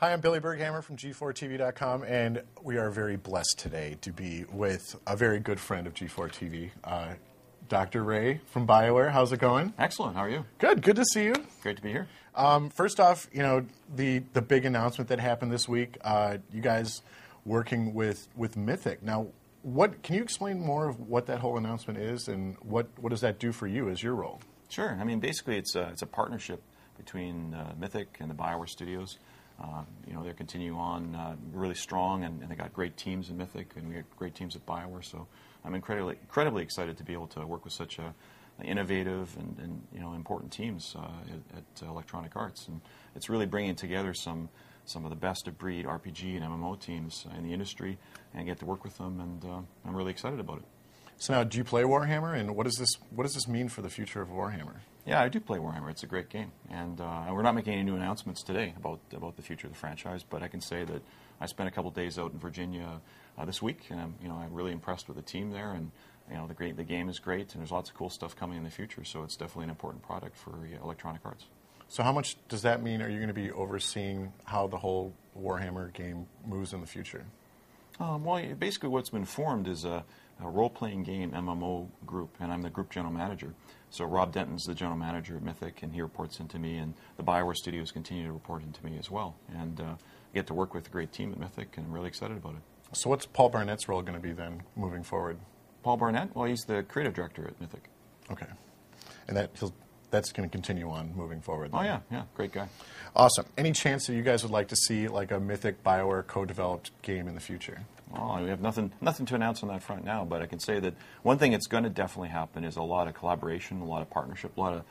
Hi, I'm Billy Berghammer from G4TV.com, and we are very blessed today to be with a very good friend of G4TV, Dr. Ray from BioWare. How's it going? Excellent. How are you? Good. Good to see you. Great to be here. First off, you know, the big announcement that happened this week, you guys working with Mythic. Now, can you explain more of what that whole announcement is, and what does that do for you as your role? Sure. I mean, basically, it's a partnership between Mythic and the BioWare studios. You know, they're continuing on really strong, and they got great teams in Mythic, and we have great teams at BioWare. So I'm incredibly excited to be able to work with such innovative and you know, important teams at Electronic Arts, and it's really bringing together some of the best of breed RPG and MMO teams in the industry, and get to work with them, and I'm really excited about it. So now, do you play Warhammer, and what does this mean for the future of Warhammer? Yeah, I do play Warhammer. It's a great game, and we're not making any new announcements today about the future of the franchise. But I can say that I spent a couple days out in Virginia this week, and I'm really impressed with the team there, and you know, the game is great, and there's lots of cool stuff coming in the future. So it's definitely an important product for Electronic Arts. So how much does that mean? Are you going to be overseeing how the whole Warhammer game moves in the future? Well, basically what's been formed is a role-playing game MMO group, and I'm the group general manager. So Rob Denton's the general manager at Mythic, and he reports into me, and the BioWare studios continue to report into me as well. And I get to work with a great team at Mythic, and I'm really excited about it. So what's Paul Barnett's role going to be then, moving forward? Paul Barnett? Well, he's the creative director at Mythic. Okay. And that's going to continue on moving forward then? Oh, yeah, great guy. Awesome. Any chance that you guys would like to see like a Mythic BioWare co-developed game in the future? Well, we have nothing to announce on that front now, but I can say that one thing that's going to definitely happen is a lot of collaboration, a lot of partnership, a lot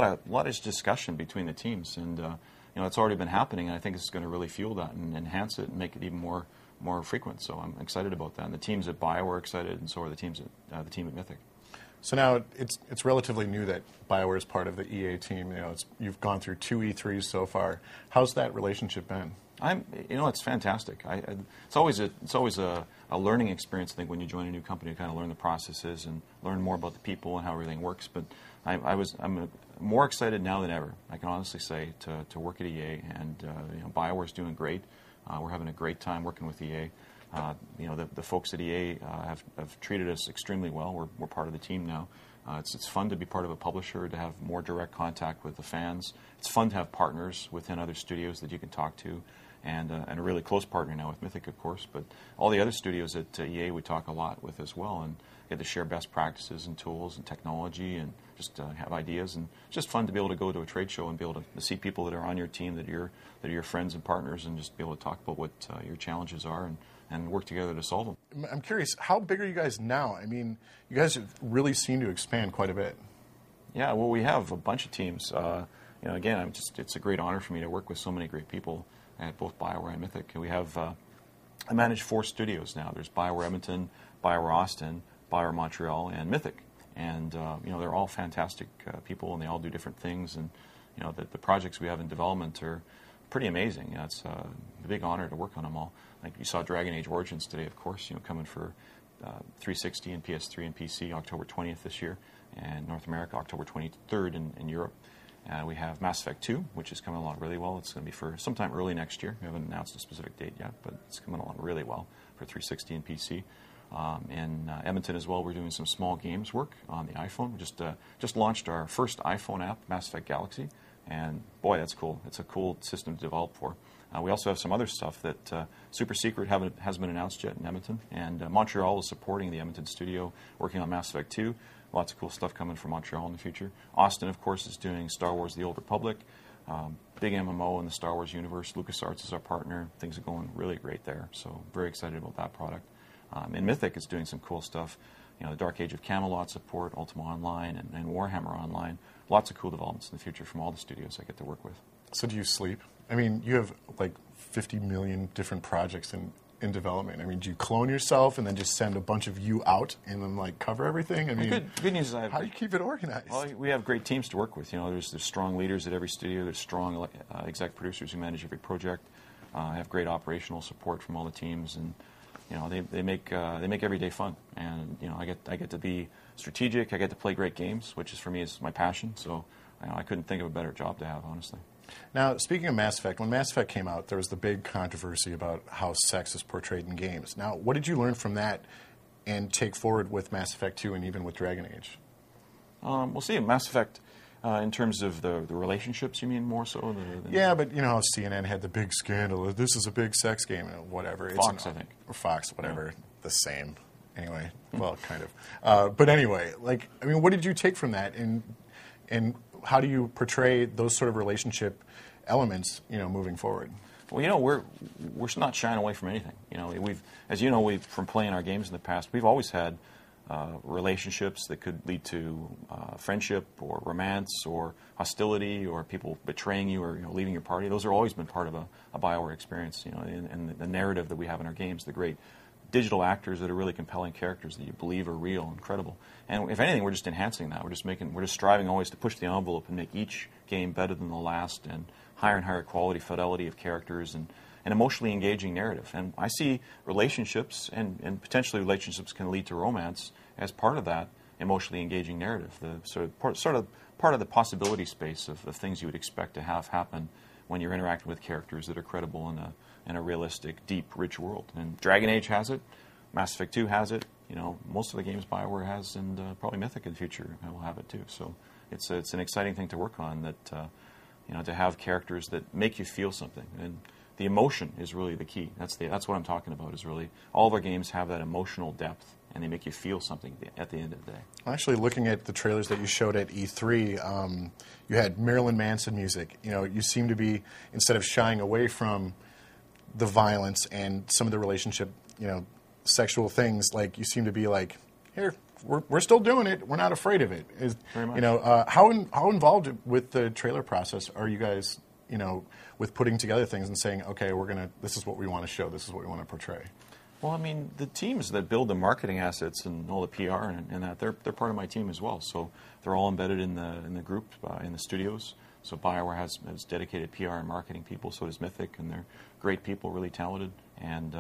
of discussion between the teams, and you know, it's already been happening, and I think it's going to really fuel that and enhance it and make it even more frequent. So I'm excited about that, and the teams at BioWare are excited, and so are the team at Mythic. So now it's relatively new that BioWare is part of the EA team. You know, you've gone through 2 E3s so far. How's that relationship been? You know, it's fantastic. It's always a learning experience, I think, when you join a new company, to kind of learn the processes and learn more about the people and how everything works. But I'm more excited now than ever, I can honestly say, to work at EA, and you know, BioWare's doing great. We're having a great time working with EA. You know, the folks at EA have treated us extremely well. We're part of the team now. It's fun to be part of a publisher, to have more direct contact with the fans. It's fun to have partners within other studios that you can talk to, and a really close partner now with Mythic, of course. But all the other studios at EA we talk a lot with as well, and get to share best practices and tools and technology, and just have ideas. And it's just fun to be able to go to a trade show and be able to see people that are on your team, that are your friends and partners, and just be able to talk about what your challenges are, and work together to solve them. I'm curious, how big are you guys now? I mean, you guys have really seemed to expand quite a bit. Yeah, well, we have a bunch of teams. You know, again, it's a great honor for me to work with so many great people at both BioWare and Mythic. We have, I manage 4 studios now. There's BioWare Edmonton, BioWare Austin, BioWare Montreal, and Mythic. And you know, they're all fantastic people, and they all do different things. And you know, the projects we have in development are pretty amazing. You know, it's a big honor to work on them all. Like you saw Dragon Age Origins today, of course, you know, coming for 360 and PS3 and PC October 20th this year, and North America October 23rd in Europe. We have Mass Effect 2, which is coming along really well. It's going to be for sometime early next year. We haven't announced a specific date yet, but it's coming along really well for 360 and PC. In Edmonton as well, we're doing some small games work on the iPhone. We just launched our first iPhone app, Mass Effect Galaxy, and boy, that's cool. It's a cool system to develop for. We also have some other stuff that super secret hasn't been announced yet in Edmonton, and Montreal is supporting the Edmonton studio, working on Mass Effect 2. Lots of cool stuff coming from Montreal in the future. Austin, of course, is doing Star Wars: The Old Republic, big MMO in the Star Wars universe. LucasArts is our partner. Things are going really great there, so very excited about that product. And Mythic is doing some cool stuff. You know, the Dark Age of Camelot support, Ultima Online, and Warhammer Online. Lots of cool developments in the future from all the studios I get to work with. So do you sleep? I mean, you have like 50 million different projects in development. I mean, do you clone yourself and then just send a bunch of you out and then like cover everything? I mean, good news is how do you keep it organized? Well, we have great teams to work with. You know, there's strong leaders at every studio. There's strong exec producers who manage every project. I have great operational support from all the teams, and you know, they make every day fun. And you know, I get to be strategic. I get to play great games, which is for me is my passion. So I couldn't think of a better job to have, honestly. Now, speaking of Mass Effect, when Mass Effect came out, there was the big controversy about how sex is portrayed in games. Now, what did you learn from that and take forward with Mass Effect 2 and even with Dragon Age? We'll see. Mass Effect, in terms of the relationships, you mean more so? Yeah, but you know how CNN had the big scandal. This is a big sex game, whatever. Fox, I think. Or Fox, whatever. Yeah. The same. Anyway, well, kind of. But anyway, like, I mean, what did you take from that, and how do you portray those sort of relationship elements, you know, moving forward? Well, you know, we're not shying away from anything. You know, as you know, from playing our games in the past, we've always had relationships that could lead to friendship or romance or hostility or people betraying you or, you know, leaving your party. Those have always been part of a BioWare experience. You know, and the narrative that we have in our games, the great digital actors that are really compelling characters that you believe are real and credible. And if anything, we're just enhancing that. We're just striving always to push the envelope and make each game better than the last, and higher quality fidelity of characters and emotionally engaging narrative. And I see relationships and potentially relationships can lead to romance as part of that emotionally engaging narrative. The sort of part of the possibility space of things you would expect to have happen when you're interacting with characters that are credible in a realistic, deep, rich world. And Dragon Age has it. Mass Effect 2 has it. You know, most of the games BioWare has, and probably Mythic in the future will have it too. So it's an exciting thing to work on. That you know, to have characters that make you feel something, and the emotion is really the key. That's what I'm talking about. Is really all of our games have that emotional depth, and they make you feel something at the end of the day. Actually, looking at the trailers that you showed at E3, you had Marilyn Manson music. You know, you seem to be, instead of shying away from the violence and some of the relationship, you know, sexual things, like you seem to be like, here, we're still doing it. We're not afraid of it. Very much. You know, how involved with the trailer process are you guys? You know, with putting together things and saying, okay, this is what we want to show. This is what we want to portray. Well, I mean, the teams that build the marketing assets and all the PR and that, they're part of my team as well. So they're all embedded in the group, in the studios. So BioWare has dedicated PR and marketing people. So does Mythic, and they're great people, really talented. And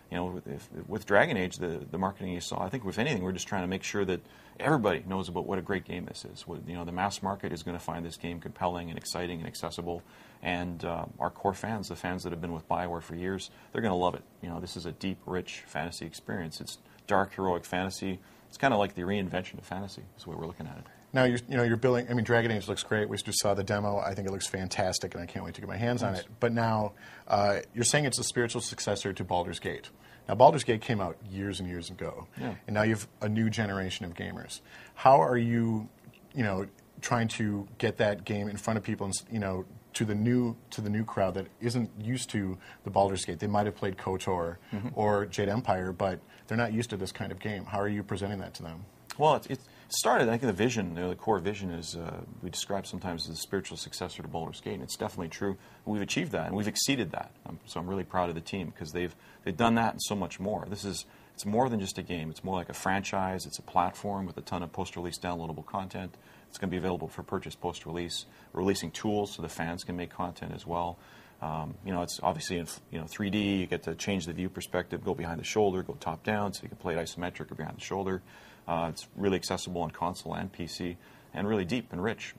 you know, with Dragon Age, the marketing you saw, I think, if anything, we're just trying to make sure that everybody knows about what a great game this is. You know, the mass market is going to find this game compelling and exciting and accessible. And our core fans, the fans that have been with BioWare for years, they're going to love it. You know, this is a deep, rich fantasy experience. It's dark, heroic fantasy. It's kind of like the reinvention of fantasy, is the way we're looking at it. Now, you're building, I mean, Dragon Age looks great. We just saw the demo. I think it looks fantastic, and I can't wait to get my hands on it. But now, you're saying it's a spiritual successor to Baldur's Gate. Now, Baldur's Gate came out years and years ago, and now you have a new generation of gamers. How are you, you know, trying to get that game in front of people, and, you know, to the new crowd that isn't used to the Baldur's Gate? They might have played KOTOR or Jade Empire, but they're not used to this kind of game. How are you presenting that to them? Well, it started, I think the vision, the core vision is, we describe sometimes as the spiritual successor to Baldur's Gate, and it's definitely true. We've achieved that, and we've exceeded that. So I'm really proud of the team, because they've done that and so much more. It's more than just a game. It's more like a franchise. It's a platform with a ton of post-release downloadable content. It's going to be available for purchase post-release. We're releasing tools so the fans can make content as well. You know, it's obviously in 3D. You get to change the view perspective, go behind the shoulder, go top down, so you can play it isometric or behind the shoulder. It's really accessible on console and PC, and really deep and rich.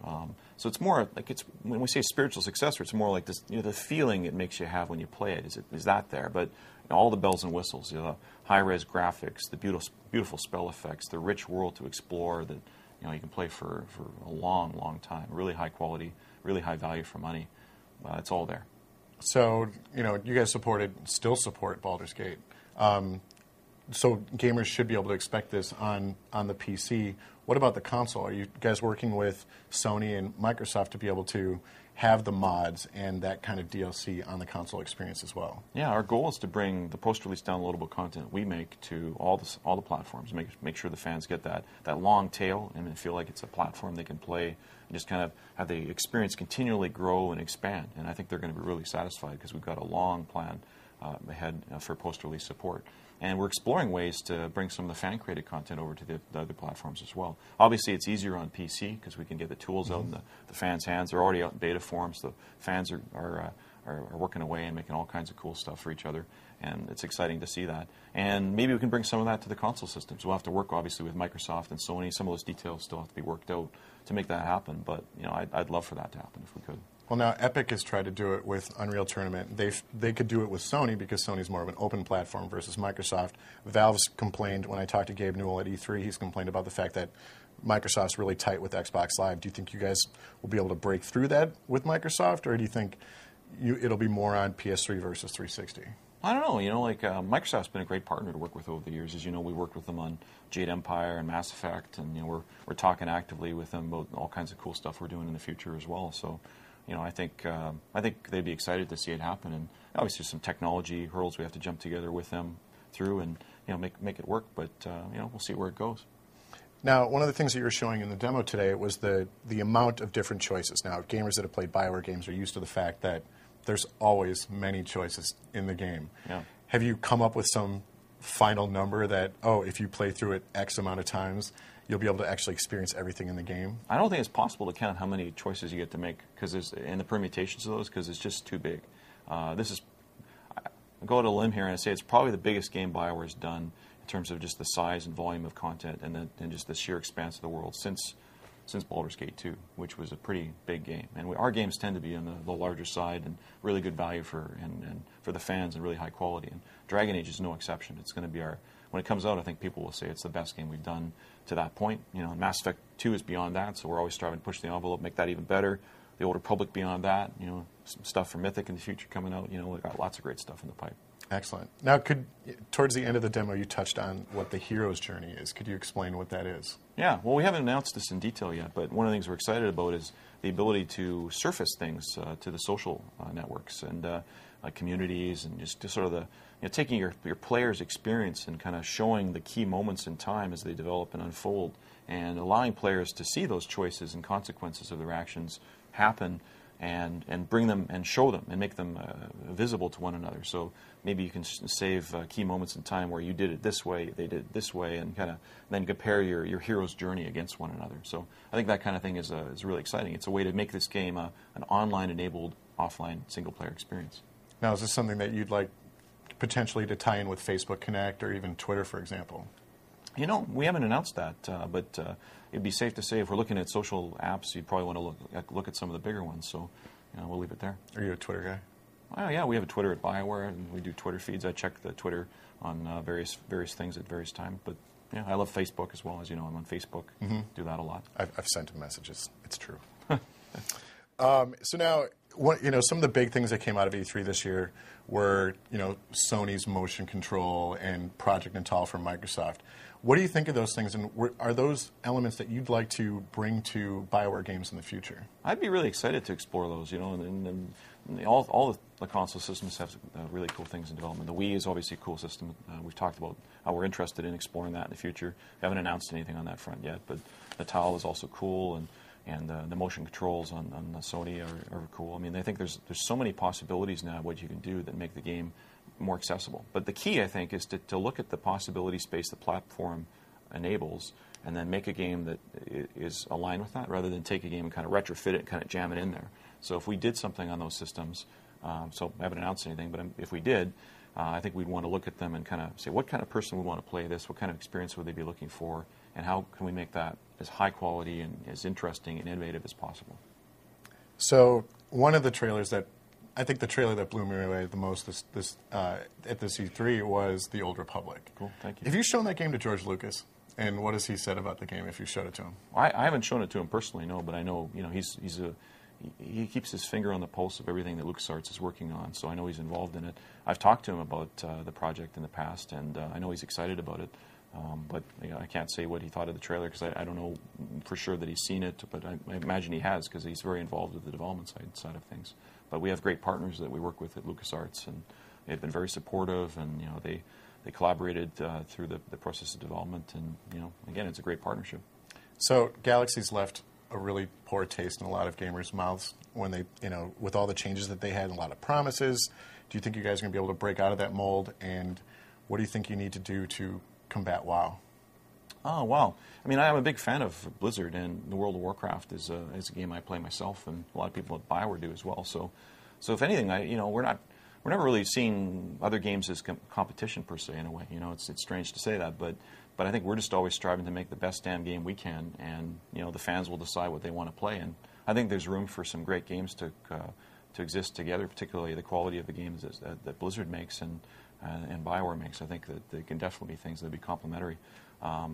So it's more like, when we say spiritual successor, it's more like this, you know, the feeling it makes you have when you play it. Is that there? But you know, all the bells and whistles, you know, the high-res graphics, the beautiful spell effects, the rich world to explore that, you know, you can play for a long, long time. Really high quality, really high value for money. It's all there. So, you know, you guys still support Baldur's Gate. So gamers should be able to expect this on the PC. What about the console? Are you guys working with Sony and Microsoft to be able to have the mods and that kind of DLC on the console experience as well? Yeah, our goal is to bring the post-release downloadable content we make to all the platforms. Make sure the fans get that long tail and feel like it's a platform they can play, and just kind of have the experience continually grow and expand. And I think they're going to be really satisfied, because we've got a long plan ahead for post-release support. And we're exploring ways to bring some of the fan-created content over to the other platforms as well. Obviously, it's easier on PC, because we can get the tools out in the fans' hands. They're already out in beta forms. The fans are are working away and making all kinds of cool stuff for each other, and it's exciting to see that. And maybe we can bring some of that to the console systems. We'll have to work, obviously, with Microsoft and Sony. Some of those details still have to be worked out to make that happen, but I'd love for that to happen if we could. Well, now Epic has tried to do it with Unreal Tournament. They could do it with Sony because Sony's more of an open platform versus Microsoft. Valve's complained, when I talked to Gabe Newell at E3, he's complained about the fact that Microsoft's really tight with Xbox Live. Do you think you guys will be able to break through that with Microsoft, or do you think it'll be more on PS3 versus 360? I don't know. Microsoft's been a great partner to work with over the years. As you know, we worked with them on Jade Empire and Mass Effect, and we're talking actively with them about all kinds of cool stuff we're doing in the future as well. So, I think they'd be excited to see it happen. And obviously, some technology hurdles we have to jump together with them through, and make it work. But we'll see where it goes. Now, one of the things that you were showing in the demo today was the amount of different choices. Now, gamers that have played BioWare games are used to the fact that there's always many choices in the game. Yeah. Have you come up with some final number that, if you play through it X amount of times, you'll be able to actually experience everything in the game? I don't think it's possible to count how many choices you get to make and the permutations of those, because it's just too big. I'll go out on a limb here and I say it's probably the biggest game BioWare's done in terms of just the size and volume of content and just the sheer expanse of the world since Baldur's Gate 2, which was a pretty big game. And our games tend to be on the larger side and really good value for the fans and really high quality. And Dragon Age is no exception. It's going to be when it comes out, I think people will say it's the best game we've done to that point. Mass Effect 2 is beyond that, so we're always striving to push the envelope, make that even better. The Old Republic beyond that, some stuff from Mythic in the future coming out. We've got lots of great stuff in the pipe. Excellent. Now, towards the end of the demo, you touched on what the hero's journey is. Could you explain what that is? Yeah, well, we haven't announced this in detail yet, but one of the things we're excited about is the ability to surface things to the social networks and communities, and just sort of taking your player's experience and kind of showing the key moments in time as they develop and unfold, and allowing players to see those choices and consequences of their actions happen, and bring them and show them and make them visible to one another. So maybe you can save key moments in time where you did it this way, they did it this way, and kind of then compare your hero's journey against one another. So I think that kind of thing is really exciting. It's a way to make this game an online-enabled, offline, single-player experience. Now, is this something that you'd like potentially to tie in with Facebook Connect or even Twitter, for example? We haven't announced that, but it'd be safe to say if we're looking at social apps, you'd probably want to look at some of the bigger ones. So, we'll leave it there. Are you a Twitter guy? Oh, yeah, we have a Twitter at BioWare, and we do Twitter feeds. I check the Twitter on various things at various times. But I love Facebook as well. As you know, I'm on Facebook. Mm-hmm. Do that a lot. I've sent him messages. It's true. So now, some of the big things that came out of E3 this year were, Sony's motion control and Project Natal from Microsoft. What do you think of those things, and are those elements that you'd like to bring to BioWare games in the future? I'd be really excited to explore those, and all the console systems have really cool things in development. The Wii is obviously a cool system. We've talked about how we're interested in exploring that in the future. We haven't announced anything on that front yet, but Natal is also cool, and the motion controls on Sony are cool. I mean, I think there's so many possibilities now of what you can do that make the game more accessible. But the key, I think, is to look at the possibility space the platform enables and then make a game that is aligned with that, rather than take a game and kind of retrofit it and kind of jam it in there. So if we did something on those systems, so I haven't announced anything, but if we did, I think we'd want to look at them and kind of say, what kind of person would want to play this? What kind of experience would they be looking for? And how can we make that as high quality and as interesting and innovative as possible? So one of the trailers that, I think the trailer that blew me away the most at this E3 was The Old Republic. Cool, thank you. Have you shown that game to George Lucas? And what has he said about the game if you showed it to him? I haven't shown it to him personally, no, but I know, he keeps his finger on the pulse of everything that LucasArts is working on, so I know he's involved in it. I've talked to him about the project in the past, and I know he's excited about it. But I can't say what he thought of the trailer because I don't know for sure that he's seen it, but I imagine he has because he's very involved with the development side of things. But we have great partners that we work with at LucasArts, and they've been very supportive, and they collaborated through the process of development, and again, it's a great partnership. So Galaxy's left a really poor taste in a lot of gamers' mouths when they, with all the changes that they had and a lot of promises. Do you think you guys are going to be able to break out of that mold, and what do you think you need to do to combat WoW? Oh, wow. I mean, I'm a big fan of Blizzard, and the World of Warcraft is a game I play myself, and a lot of people at BioWare do as well. So So if anything, we're never really seeing other games as competition per se in a way. It's strange to say that, but I think we're just always striving to make the best damn game we can, and the fans will decide what they want to play. And I think there's room for some great games to exist together, particularly the quality of the games that Blizzard makes and BioWare makes. I think that they can definitely be things that would be complementary.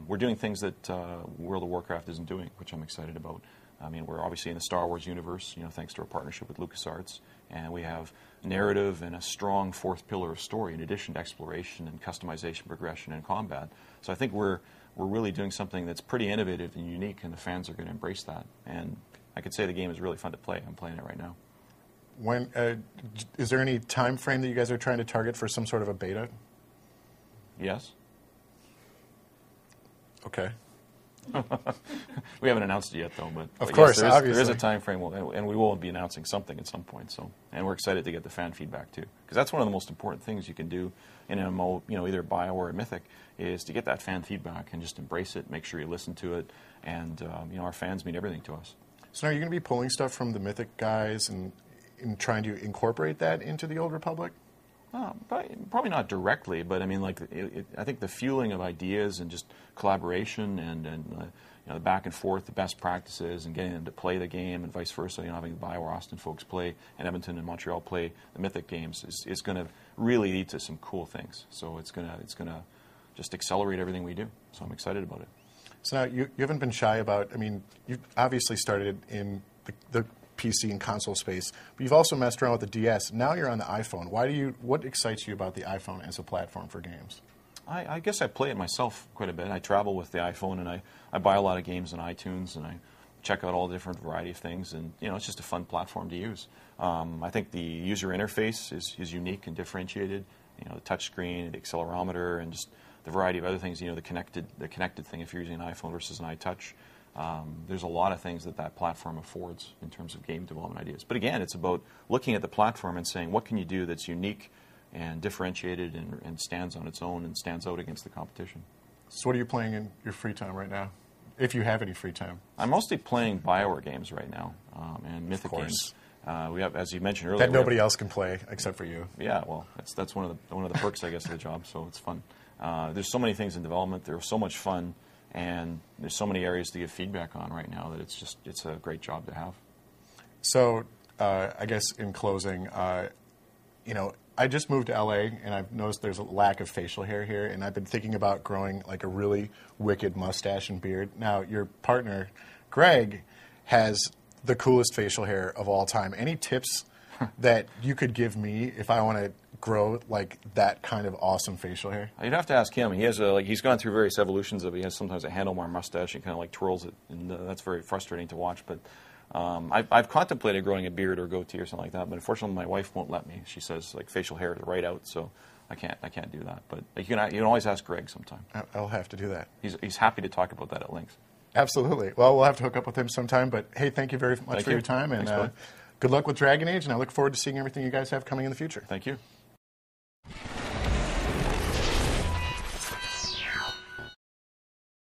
We're doing things that World of Warcraft isn't doing, which I'm excited about. I mean, we're obviously in the Star Wars universe, thanks to our partnership with LucasArts, and we have narrative and a strong fourth pillar of story in addition to exploration and customization, progression, and combat. So I think we're really doing something that's pretty innovative and unique, and the fans are going to embrace that. And I could say the game is really fun to play. I'm playing it right now. When is there any time frame that you guys are trying to target for some sort of a beta? Yes. Okay. We haven't announced it yet, though. But of course, yes, obviously. there is a time frame, and we will be announcing something at some point. So, and we're excited to get the fan feedback too, because that's one of the most important things you can do in an MMO, either BioWare or Mythic, is to get that fan feedback and just embrace it, make sure you listen to it, and our fans mean everything to us. So now you're going to be pulling stuff from the Mythic guys and trying to incorporate that into the Old Republic? Probably not directly, but I mean, I think the fueling of ideas and just collaboration and the back and forth, the best practices, and getting them to play the game, and vice versa. Having the BioWare Austin folks play, and Edmonton and Montreal play the Mythic games is going to really lead to some cool things. So it's going to just accelerate everything we do. So I'm excited about it. So now you haven't been shy about. I mean, you've obviously started in the PC and console space, but you've also messed around with the DS. Now you're on the iPhone. What excites you about the iPhone as a platform for games? I guess I play it myself quite a bit. I travel with the iPhone, and I buy a lot of games on iTunes, and I check out all the different variety of things, and it's just a fun platform to use. I think the user interface is unique and differentiated. The touch screen, the accelerometer, and just the variety of other things. The connected thing if you're using an iPhone versus an iTouch. There's a lot of things that platform affords in terms of game development ideas. But again, it's about looking at the platform and saying, what can you do that's unique and differentiated and stands on its own and stands out against the competition? So what are you playing in your free time right now, if you have any free time? I'm mostly playing BioWare games right now and Mythic games. We have, as you mentioned earlier, that nobody else can play except for you. Yeah, well, that's one of the perks, I guess, of the job. So it's fun. There's so many things in development. They're so much fun. And there's so many areas to give feedback on right now that it's a great job to have. So I guess in closing, I just moved to LA, and I've noticed there's a lack of facial hair here, and I've been thinking about growing like a really wicked mustache and beard. Now, your partner, Greg, has the coolest facial hair of all time. Any tips that you could give me if I want to grow like that kind of awesome facial hair? You'd have to ask him. He has he's gone through various evolutions of it. He has sometimes a handlebar mustache and kind of twirls it, and that's very frustrating to watch. But I've contemplated growing a beard or goatee or something like that, but unfortunately my wife won't let me. She says facial hair is right out, so I can't do that. But you can always ask Greg sometime. I'll have to do that. He's happy to talk about that at length. Absolutely. Well, we'll have to hook up with him sometime. But hey, thank you very much for your time, and Thanks, good luck with Dragon Age, and I look forward to seeing everything you guys have coming in the future. Thank you.